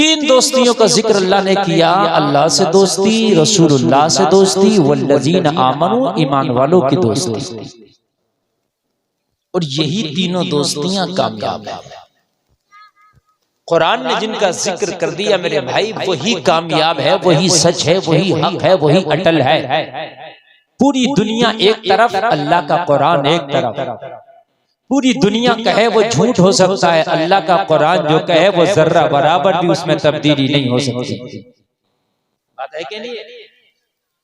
तीन दोस्तियों का जिक्र अल्लाह ने किया, अल्लाह से दोस्ती, रसूलुल्लाह से दोस्ती, वल्लज़ीन आमनू, ईमान वालों की दोस्ती। और यही तीनों दोस्तियां कामयाब है। कुरान ने जिनका जिक्र कर दिया मेरे भाई, वही कामयाब है, वही सच है, वही हक है, वही अटल है। पूरी दुनिया एक तरफ, अल्लाह का कुरान एक तरफ। पूरी दुनिया कहे वो झूठ हो सकता है, अल्लाह का कुरान जो कहे वो जर्रा बराबर भी उसमें तब्दीली नहीं हो सकती। बात है कि नहीं?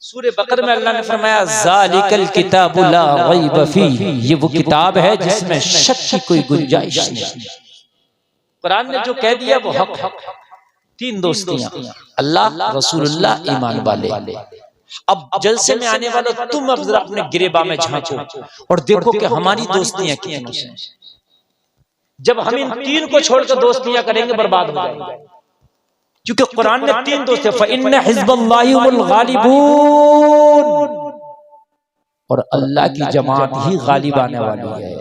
सूरह बकरा में अल्लाह ने फरमाया ज़ालिकल किताबु ला रैब फीह, ये वो किताब है जिसमें शक की कोई गुंजाइश नहीं। कुरान ने जो कह दिया वो हक। तीन दोस्तियां, अल्लाह, रसूलुल्लाह, ईमान वाले। अब जलसे में आने वाले तुम अब जरा अपने गिरेबा में झांको और देखो कि हमारी दोस्तियां कितनी हैं। जब हम इन तीन को छोड़कर दोस्तियां करेंगे बर्बाद हो जाएंगे, क्योंकि कुरान ने तीन दोस्त फ़इन्न हिज़्बल्लाहि हुमुल गालिबून, और अल्लाह की जमात ही गालिब आने वाली है।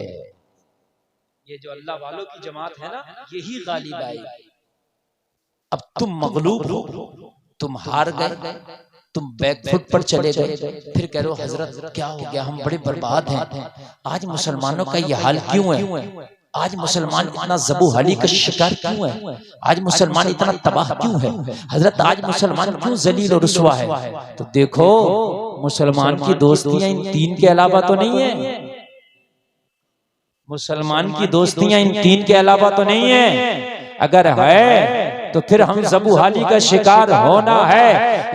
ये जो अल्लाह वालों की जमात है ना, यही गालिब आएगी। अब तुम मगलूब हो, तुम हार गए, तुम बैकफुट पर चले गए, फिर कह रहे हो हजरत क्या हो गया, हम बड़े बर्बाद हैं, आज मुसलमानों का ये हाल क्यों है, आज मुसलमान इतना ज़बूहली का शिकार क्यों है, आज मुसलमान इतना तबाह क्यों है, हजरत आज मुसलमान क्यों जलील और रुसवा है। तो देखो मुसलमान की दोस्तियां इन तीन के अलावा तो नहीं है, मुसलमान की दोस्तियां इन तीन के अलावा तो नहीं है। अगर है तो फिर हम ज़बूहाली का शिकार होना है।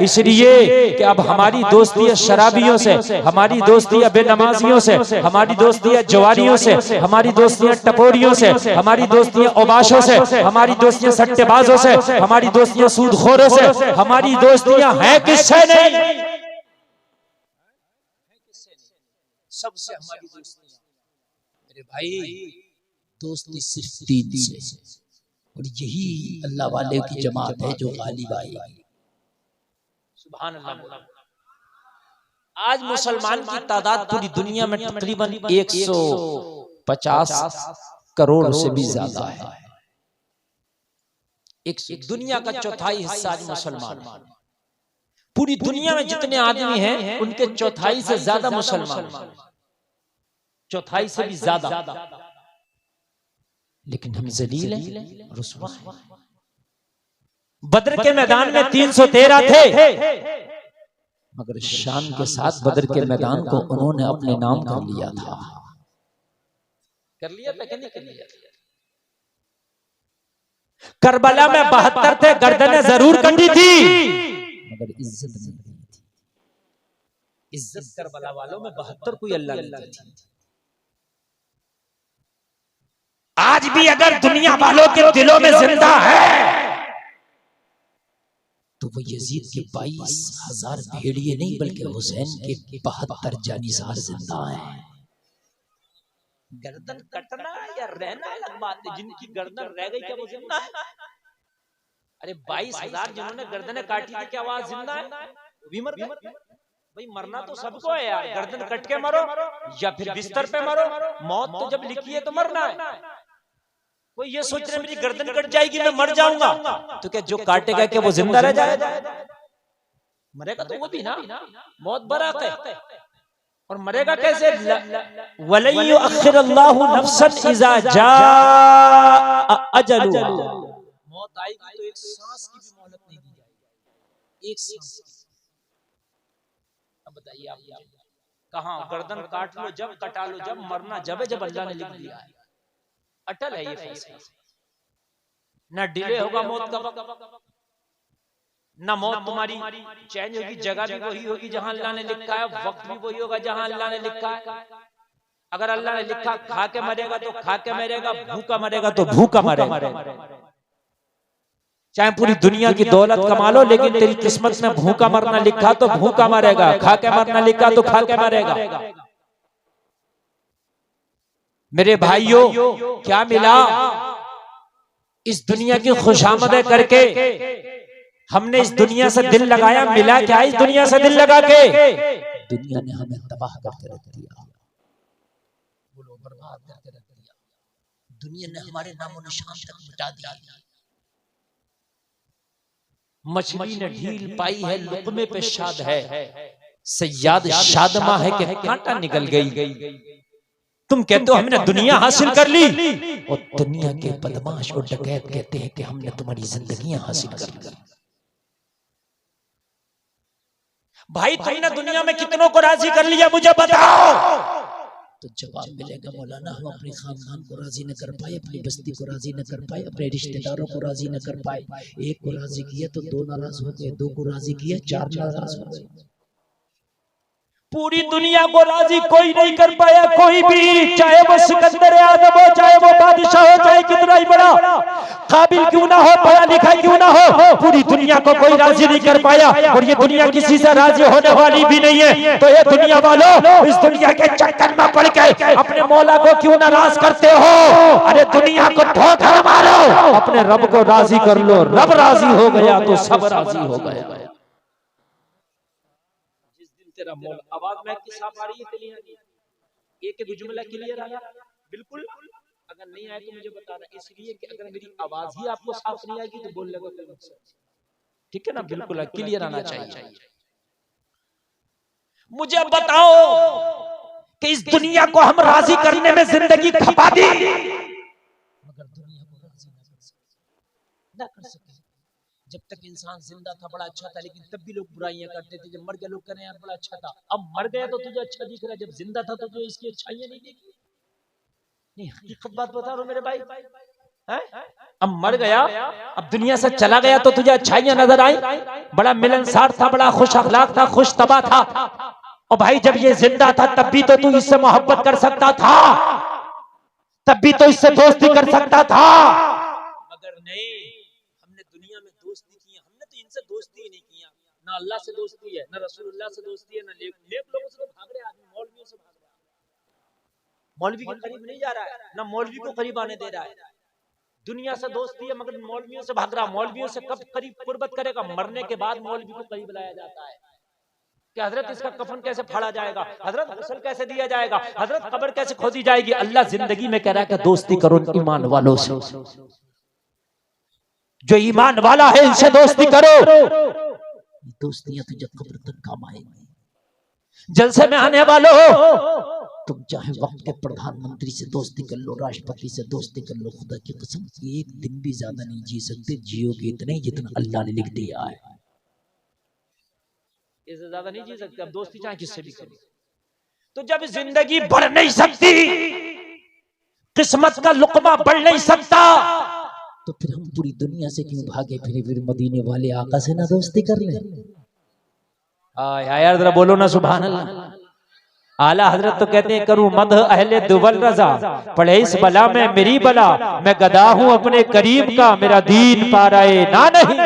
इसलिए कि अब हमारी दोस्तियां शराबियों से, हमारी दोस्तियां बेनमाजियों से, हमारी दोस्तियां जवारियों से, हमारी दोस्तियां टपोरियों से, हमारी दोस्तियां ओबाशों से, हमारी दोस्तियां सट्टेबाजों से, हमारी दोस्तियां सूदखोरों से, हमारी दोस्तियां हैं किससे नहीं, सबसे हमारी दोस्तियां मेरे भाई, दोस्ती सिर्फ तीन से, और यही अल्लाह वाले की जमात है जो गालिब आएगी। सुभान अल्लाह। आज मुसलमान की तादाद पूरी दुनिया में तकरीबन 150 करोड़ से भी ज्यादा है। दुनिया का चौथाई हिस्सा आज मुसलमान। पूरी दुनिया में जितने आदमी हैं उनके चौथाई से ज्यादा मुसलमान, चौथाई से भी ज्यादा। लेकिन हम जलील हैं, रुसवा हैं। बद्र के मैदान में 313 थे, मगर शान के साथ बद्र के मैदान को उन्होंने अपने नाम कर लिया था। कर लिया था कि नहीं कर लिया? करबला में 72 थे, गर्दनें जरूर कटी थी, मगर इज्जत नहीं दी थी। इज्जत करबला वालों में 72 कोई अल्लाह ने दी थी। आज भी अगर दुनिया वालों के दिलों में जिंदा है तो वो यजीद के 22,000 भेड़िए नहीं बल्कि हुसैन के 72 जानिसार जिंदा हैं। गर्दन कटना या रहना अलग बात है, जिनकी गर्दन रह गई क्या वो जिंदा है? अरे 22,000 जिन्होंने गर्दनें काटी थी क्या वहां जिंदा है? वो भी मर गए। भाई मरना तो सबको है यार, गर्दन कट के मरो या फिर बिस्तर पे मरो, मौत तो जब लिखी है तो मरना है। कोई ये सोच रहे मेरी गर्दन कट जाएगी मैं मर जाऊंगा, तो क्या जो काटेगा क्या वो जिंदा रह जाएगा? मरेगा तो वो भी ना, मौत बरात है। और मरेगा कैसे? वलन युअख्खिरुल्लाहु नफ्सन इज़ा जाअ अजलुहा, मौत आएगी तो एक सांस की भी मोहलत नहीं दी जाएगी, एक सांस की। अब बताइए आप कहां गर्दन काट लो जब, कटा लो जब, मरना जब है जब अल्लाह ने लिख दिया है। अटल है ये फैसला, न डिले होगा मौत का वक्त, न मौत तुम्हारी चेंज होगी, जगह भी वही होगी जहां अल्लाह ने लिखा है, वक्त भी वही होगा जहां अल्लाह ने लिखा है। अगर अल्लाह ने लिखा खा के मरेगा तो खा के मरेगा, भूखा मरेगा तो भूखा मरेगा। चाहे पूरी दुनिया की दौलत कमा लो, लेकिन तेरी किस्मत में भूखा मरना लिखा तो भूखा मरेगा, खा के मरना लिखा तो खा के मरेगा। मेरे भाइयों क्या मिला इस दुनिया की खुशामदें करके? हमने इस दुनिया से दिल लगाया, मिला क्या इस दुनिया से दिल लगा के? दुनिया ने हमें तबाह करके रख दिया, बर्बाद करके रख दिया। दुनिया ने हमारे नामो निशान तक मिटा दिया। मछली ने ढील पाई है, लुक़मे पे शाद है, सयाद शादमा है कि कांटा निकल गई। तुम कहते हो हमने दुनिया हासिल कर ली, और दुनिया के बदमाश और डकैत कहते हैं कि हमने तुम्हारी जिंदगियां हासिल कर ली। भाई तुमने दुनिया में कितनों को राजी कर लिया, मुझे बताओ। तो जवाब मिलेगा, मौलाना हम अपने खानदान को राजी न कर पाए, अपनी बस्ती को राजी न कर पाए, अपने रिश्तेदारों को राजी न कर पाए। एक को राजी किया तो दो नाराज हो गए, दो को राजी किया चार नाराज हो गए। पूरी दुनिया को राजी कोई नहीं कर पाया, कोई भी, चाहे वो सिकंदर आजम हो, चाहे वो बादशाह हो, चाहे कितना ही बड़ा काबिल क्यों ना हो, पढ़ा लिखा क्यों ना हो, पूरी दुनिया को कोई राजी नहीं कर पाया। और ये दुनिया किसी से राजी होने वाली भी नहीं है। तो ये दुनिया वालों, इस दुनिया के चक्कर में पड़ के अपने मौला को क्यों नाराज करते हो? अरे दुनिया को ठोकर मारो, अपने रब को राजी कर लो। रब राजी हो गया तो सब राजी हो गया। तेरा मौला, आवाज में की साफ आ रही है, क्लियर नहीं? एक जुमला क्लियर आया? बिल्कुल। अगर नहीं आए तो मुझे बताना, इसलिए कि अगर मेरी आवाज ही आपको साफ नहीं आएगी तो बोल लेगा, ठीक है ना? बिल्कुल क्लियर आना चाहिए। मुझे बताओ कि इस दुनिया को हम राजी करने में जिंदगी खपा दी, मगर दुनिया को राजी ना कर सके। जब तक इंसान जिंदा था बड़ा अच्छा था, लेकिन तब भी लोग बुराइयां करते थे। जब मर गया लोग कह रहे हैं यार बड़ा अच्छा था। अब मर गया तो तुझे अच्छा दिख रहा है, जब जिंदा था तो तुझे इसकी अच्छाइयां नहीं दिखी। नहीं, हकीकत बात बता रहा हूं मेरे भाई, हैं? अब मर गया, अब दुनिया से चला गया तो तुझे अच्छाइयां नजर आई। बड़ा मिलनसार था, बड़ा खुश अखलाक था, खुश तबा था। और भाई जब ये जिंदा था तब भी तो तू इससे मोहब्बत कर सकता था, तब भी तो इससे दोस्ती कर सकता था, मगर नहीं। दोस्ती की, हमने तो इनसे दोस्ती ही नहीं किया। ना अल्लाह से दोस्ती है, ना रसूलुल्लाह से दोस्ती है, ना नेक लोगों से तो भाग रहे आदमी, मौलवियों से भाग रहा है। मौलवी के करीब नहीं जा रहा है, ना मौलवी को करीब आने दे रहा है। दुनिया से दोस्ती है मगर मौलवियों से भाग रहा। मौलवियों से कब करीब कुर्बत करेगा? मरने के बाद मौलवी को करीब लाया जाता है कि हजरत इसका कफन कैसे फाड़ा जाएगा, हजरत गुस्ल कैसे दिया जाएगा, हजरत कब्र कैसे खोदी जाएगी। अल्लाह जिंदगी में कह रहा है कि दोस्ती करो ईमान वालों से, जो ईमान वाला है इनसे दोस्ती करो। दोस्तियां तुझे कब्र तक काम आएंगी। जलसे में आने वालों, तुम चाहे वक्त के प्रधानमंत्री से दोस्ती कर लो, राष्ट्रपति से दोस्ती कर लो, खुदा की कसम एक दिन भी ज्यादा नहीं जी सकते। जियोगे इतने जितना अल्लाह ने लिख दिया है, इससे ज्यादा नहीं जी सकते। अब दोस्ती चाहे किससे भी करो। तो जब जिंदगी बढ़ नहीं सकती, किस्मत का लुकमा बढ़ नहीं सकता, तो फिर हम पूरी दुनिया से क्यों भागे फिर मदीने वाले आका से ना दोस्ती कर ले। यार जरा बोलो ना सुभान अल्लाह। आला हजरत तो कहते हैं करूं मद अहले दुवल रजा, पढ़े इस बला में मेरी बला, मैं गदा हूं अपने करीब का, मेरा दीन पा रहे ना नहीं।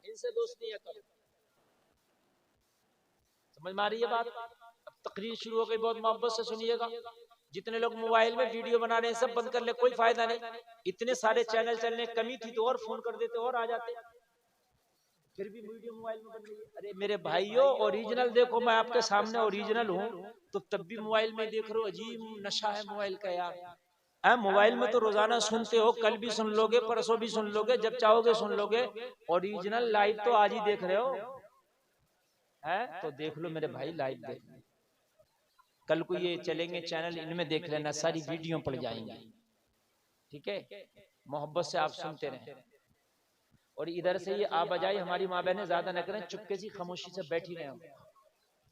इनसे दोस्ती करो। समझ में आ रही है बात? अब तकरीर शुरू हो गई, बहुत मोहब्बत से सुनिएगा। जितने लोग मोबाइल में वीडियो बना रहे हैं सब बंद कर ले, कोई फायदा नहीं। इतने सारे चैनल चलने, कमी थी तो और फोन कर देते और आ जाते, फिर भी वीडियो मोबाइल में बन रही है। अरे मेरे भाइयों, ओरिजिनल देखो, मैं आपके सामने ओरिजिनल हूँ, तो तब भी मोबाइल में देख रहे हो। अजीब नशा है मोबाइल का यार। मोबाइल में तो रोजाना सुनते हो, कल भी सुन लोगे, परसों भी सुन लोगे, जब चाहोगे सुन लोगे। ओरिजिनल लाइव तो आज ही देख रहे हो, है तो देख लो मेरे भाई, लाइव देख लो। कल को ये चलेंगे चैनल, इनमें देख लेना, सारी वीडियो पड़ जाएंगी। ठीक है, मोहब्बत से आप सुनते रहें। और इधर से ये आ बजाई हमारी माँ बहनें ज्यादा न करें, चुपके से खामोशी से बैठी रहे।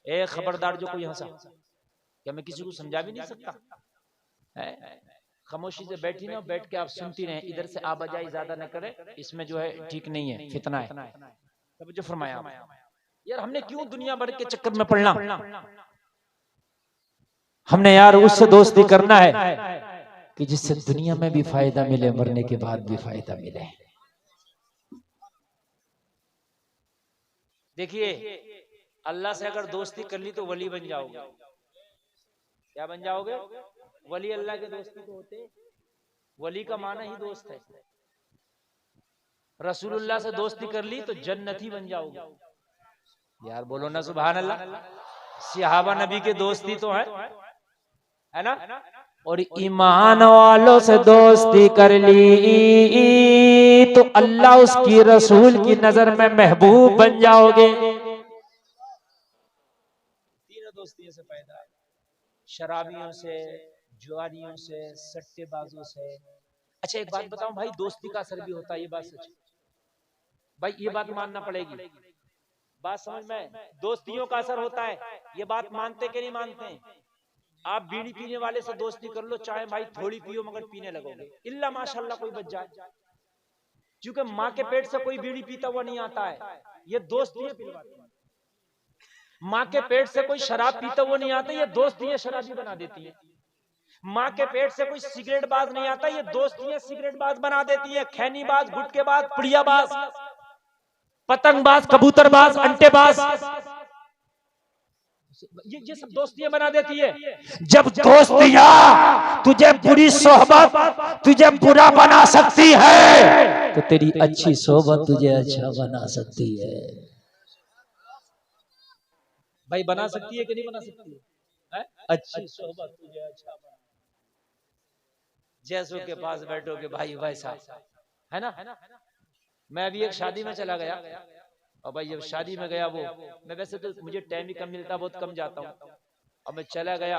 ए खबरदार जो कोई हंसा, क्या मैं किसी को समझा भी नहीं सकता है? खामोशी से बैठी ना, बैठ के आप सुनती रहें। इधर से आ बजाई ज्यादा न करें, इसमें जो है ठीक नहीं है, फितना है। तब जो फरमाया यार, हमने क्यों दुनिया भर के चक्कर में पड़ना? हमने यार उससे दोस्ती करना है कि जिससे दुनिया में भी फायदा मिले, मरने के बाद भी फायदा मिले। देखिए, अल्लाह से अगर दोस्ती कर ली तो वली बन जाओगे। क्या बन जाओगे? वली। अल्लाह के दोस्ती तो होते, वली का माना ही दोस्त है। रसूलुल्लाह से दोस्ती कर ली तो जन्नती बन जाओगे। यार बोलो ना सुभान अल्लाह। सहाबा नबी के दोस्ती तो है ना? और ईमान वालों से दोस्ती कर ली तो अल्लाह उसकी रसूल की नजर में महबूब बन जाओगे। तीनों दोस्तियों से पैदा है, शराबियों से, जुआरियों से, सट्टेबाजों से। अच्छा एक बात बताऊं भाई, दोस्ती का असर भी होता है, ये बात सच है भाई, ये बात मानना पड़ेगी। बात समझ में, दोस्तियों का असर होता है, ये बात मानते कि नहीं मानते हैं? आप बीड़ी पीने वाले से दोस्ती कर लो, चाहे भाई थोड़ी पियो मगर पीने लगोगे, इल्ला माशाल्लाह कोई बच जाए, क्योंकि माँ के पेट से कोई बीड़ी पीता हुआ नहीं आता है, ये दोस्तियां पिलवाती हैं। माँ के पेट से कोई शराब पीता हुआ नहीं आता, ये दोस्तियां शराबी बना देती है। माँ के पेट से कोई सिगरेट बाज नहीं आता, ये दोस्तियां सिगरेट बाज बना देती है। खैनीबाज, गुटकेबाज, पुड़ियाबाज, पतंगबाज, कबूतरबाज, अंटेबाज, ये सब दोस्तियां बना देती है। जब दोस्तियां तुझे बुरी सोहबत तुझे बुरा बना सकती है तो तेरी अच्छी सोहबत तुझे अच्छा बना सकती है। भाई बना सकती है कि नहीं बना सकती है? अच्छी सोहबत तुझे अच्छा बना, जैसों के पास बैठोगे भाई वैसा, है ना। मैं अभी एक शादी में चला गया, और भाई जब शादी में गया, वो मैं वैसे तो मुझे टाइम ही कम मिलता, बहुत कम जाता हूँ, अब मैं चला गया,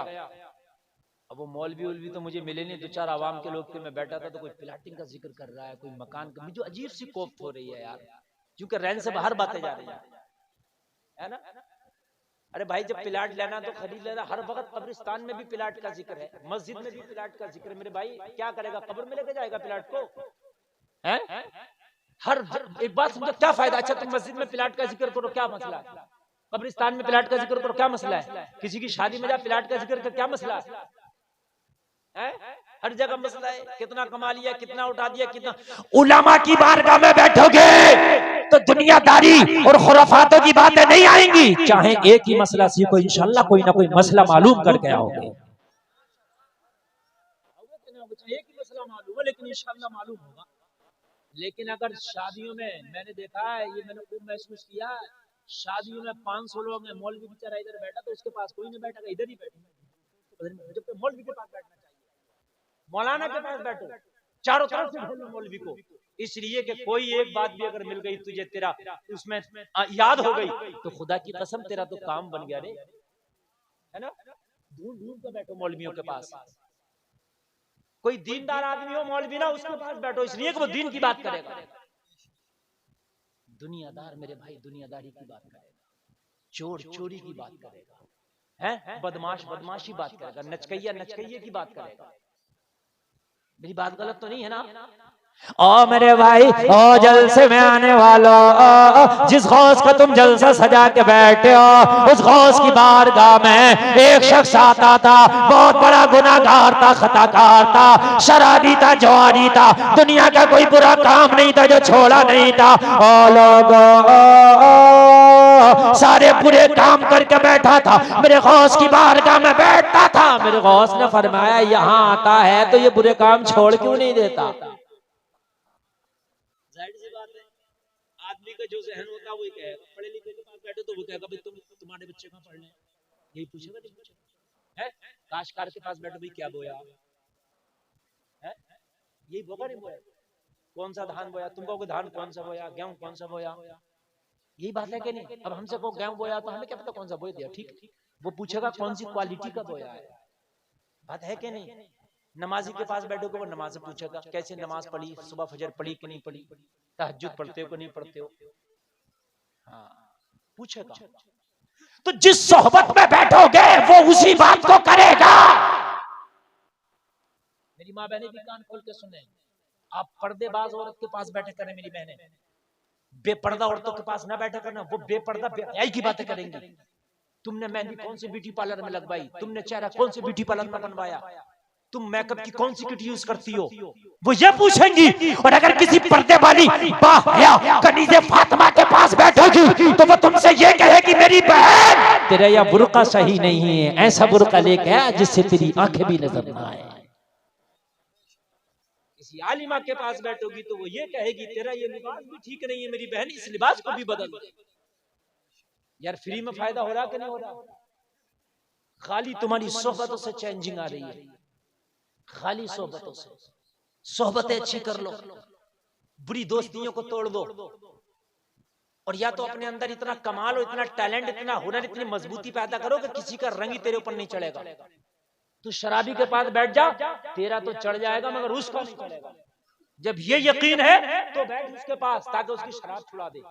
अब वो मौलवी उलवी तो मुझे मिले नहीं, दो चार आवाम के लोग थे, मैं बैठा था तो कोई प्लाटिंग का जिक्र कर रहा है, कोई मकान का, मुझे अजीब सी कोफ्त हो रही है यार, क्योंकि रैन से बाहर बातें जा रही है ना। अरे भाई जब प्लाट लेना तो खरीद लेना, हर वक्त कब्रिस्तान में भी प्लाट का जिक्र है, मस्जिद में भी प्लाट का जिक्र है, मेरे भाई क्या करेगा, कब्र में लेके जाएगा प्लाट को, है? हर एक बात समझो, क्या फायदा। अच्छा तुम मस्जिद में प्लाट का जिक्र करो, क्या मसला है? कब्रिस्तान में प्लाट का जिक्र करो, क्या मसला है? किसी की शादी में जा प्लाट का जिक्र कर, क्या मसला है? हर जगह मसला है, कितना कमा लिया, कितना उठा दिया, कितना। उलमा की बारगाह में बैठोगे तो दुनियादारी और खुराफातों की बातें नहीं आएंगी, चाहे एक ही मसला सीखो, इंशाल्लाह कोई ना कोई मसला मालूम करके आओगे। एक ही मसला मालूम है लेकिन इंशाल्लाह मालूम होगा। लेकिन अगर शादियों में, मैंने देखा है, ये मैंने खूब महसूस किया, शादियों में 500 लोग हैं, मौलवी बेचारा इधर बैठा तो उसके पास कोई नहीं बैठा, इधर ही बैठे, जब मौलवी के पास बैठना चाहिए, मौलाना के पास बैठो, चारों तरफ से ढूंढो मौलवी को, इसलिए कि कोई एक बात भी अगर मिल गई तुझे, तेरा उसमें याद हो गई तो खुदा की कसम तेरा तो काम बन गया रे, है ना। ढूंढ ढूंढ कर बैठो मौलवियों के पास, कोई दीनदार आदमी हो मौलवी ना, उसके पास बैठो, इसलिए कि वो दीन की बात करेगा। दुनियादार मेरे भाई दुनियादारी की बात करेगा, चोर चोरी की बात करेगा, है बदमाश बदमाशी बात करेगा, नचकैया नचकैये की बात करेगा। मेरी बात गलत तो नहीं है ना? ओ मेरे भाई, ओ जलसे में आने वालों, जिस गौस का तुम जलसा सजा के बैठे हो, उस गौस की बारगाह में एक शख्स आता था, बहुत बड़ा गुनाहगार था, खताकार था, शराबी था, जवानी था, दुनिया का कोई बुरा काम नहीं था जो छोड़ा नहीं था। ओ लोगों, सारे बुरे काम करके बैठा था, मेरे गौस की बारगाह में बैठता था, मेरे गौस ने फरमाया यहाँ आता है तो ये बुरे काम छोड़ क्यों नहीं देता। आदमी का जो जहन होता है वही कहेगा, पढ़े लिखे के पास बैठे तो वो कहेगा भाई तुम्हारे बच्चे कहाँ पढ़ रहे हैं, यही पूछेगा, नहीं पूछेगा। है काशकार के पास बैठो, भाई क्या बोया है, यही बोगा नहीं बोया, कौन सा धान बोया, तुम कहोगे धान कौन सा बोया, गेहूं कौन सा बोया, यही बात है कि नहीं। अब हमसे को गेहूं बोया तो हमें क्या पता कौन सा बोया दिया, ठीक, वो पूछेगा कौन सी क्वालिटी का बोया है, बात है कि नहीं। नमाजी के पास बैठोगे वो नमाज पूछेगा कैसे नमाज पढ़ी, सुबह फजर पढ़ी कि नहीं पढ़ी, तहज्जुद पढ़ते हो कि नहीं पढ़ते हो, हाँ पूछेगा। तो जिस सोहबत में बैठोगे वो उसी बात को करेगा। मेरी माँ बहनें भी कान खोल के सुने, आप पर्देबाज औरत के पास बैठे करें मेरी बहनें, बेपर्दा औरतों के पास ना बैठा करना, वो बेपर्दा बेहयाई की बातें करेंगी। तुमने मेहंदी कौन सी ब्यूटी पार्लर में लगवाई, तुमने चेहरा कौन सी ब्यूटी पार्लर में बनवाया, तुम मेकअप की कौन सी किट यूज करती हो, वो ये पूछेंगी। और अगर किसी पर्दे वाली बाहया कनीज़े फातिमा के पास बैठेगी तो वो तुमसे ये कहेगी मेरी बहन तेरा या बुर्का सही नहीं है, ऐसा बुर्का लेके आ जिससे तेरी आंखें भी नजर ना आए। किसी आलिमा के पास बैठोगी तो वो ये कहेगी तेरा ये लिबास भी ठीक नहीं है मेरी बहन, इस लिबास को भी बदल दे। यार फ्री में फायदा हो रहा कि नहीं हो रहा, खाली तुम्हारी सोहबतों से चेंजिंग आ रही है। खाली सोहबतों से, सोहबतें अच्छी कर लो, बुरी दोस्तियों को तोड़ दो। और या तो अपने अंदर इतना कमाल हो, इतना टैलेंट, इतना हुनर, इतनी मजबूती पैदा करो कि किसी का रंग ही तेरे ऊपर नहीं चढ़ेगा। तू शराबी के पास बैठ जा, तेरा तो चढ़ जाएगा मगर उसका नहीं चढ़ेगा। जब ये यकीन है तो बैठ उसके पास ताकि उसकी शराब छुड़ा दे।